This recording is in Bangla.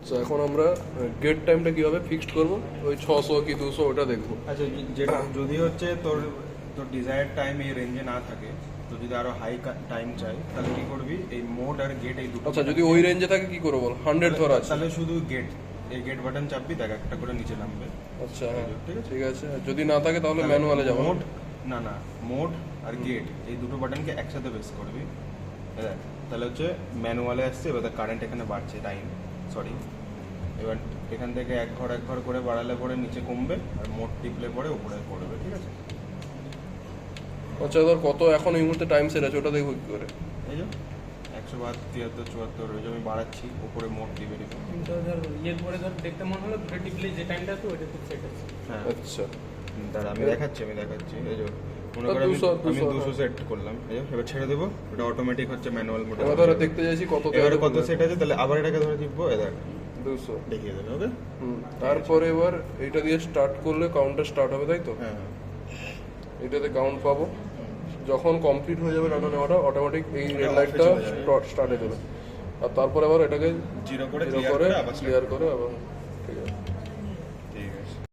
তো এখন আমরা গেট টাইমটা কিভাবে ফিক্সড করব, ওই 600 কি 200 ওটা দেখবো। আচ্ছা, যেটা যদি হচ্ছে তোর তোর ডিজায়ার টাইম এই রেঞ্জে না থাকে, তো যদি আরো হাই টাইম চাই তাহলে কি করবি, এই মোড আর গেট এই দুটো আচ্ছা যদি ওই রেঞ্জে থাকে কি করবো বল, 100 ধরা আছে। তাহলে শুধু গেট, এই গেট বাটন চাপবি, দেখ একটা করে নিচে নামবে। আচ্ছা হ্যাঁ ঠিক আছে। ঠিক আছে, আর যদি না থাকে তাহলে ম্যানুয়ালে যাবো। মোড না মোড আর গেট এই দুটো বাটনকে একসাথে প্রেস করবি, দেখ তাহলে হচ্ছে ম্যানুয়ালে আসছে। এবার কারেন্ট এখানে বাড়ছে, টাইম সরি, এবার এখান থেকে এক ঘর করে বাড়ালে পরে নিচে কমবে, আর মোড টিপলে পরে উপরে পড়বে। ঠিক আছে। আচ্ছা ধর কত এখন এই মুহূর্তে টাইম সেট আছে ওটা দেখবো কি করে। এই যে 172, 73, 74 ওই যে আমি বাড়াচ্ছি, উপরে মোড টিপে টিপে। কিন্তু ধর ইয়ে করে ধর দেখতে মনে হলো ঘুরে টিপলে যে টাইমটা আছে ওইটা খুব সেট আছে। হ্যাঁ আচ্ছা দাঁড়া আমি দেখাচ্ছি এই যে মনে তা করো আমি 200 200 সেট করলাম, এই যে এবার ছেড়ে দেবো, এটা অটোমেটিক হচ্ছে ম্যানুয়াল মোডে। এবার ধরো দেখতে চাইছি কত এবারে কত সেট আছে, তাহলে আবার এটাকে ধরে টিপবো, এই দেখ 200 দেখিয়ে দেবে। ওকে, তারপরে এবার এইটা দিয়ে স্টার্ট করলে কাউন্টার স্টার্ট হবে তাই তো। হ্যাঁ এটাতে কাউন্ট পাবো, যখন কমপ্লিট হয়ে যাবে ডাটা নেওয়াটা অটোমেটিক এই রেড লাইটটা স্টার্ট হয়ে যাবে, আর তারপরে আবার এটাকে জিরো করে জিরো ক্লিয়ার করে করে আবার ক্লিয়ার করে আবার ঠিক আছে।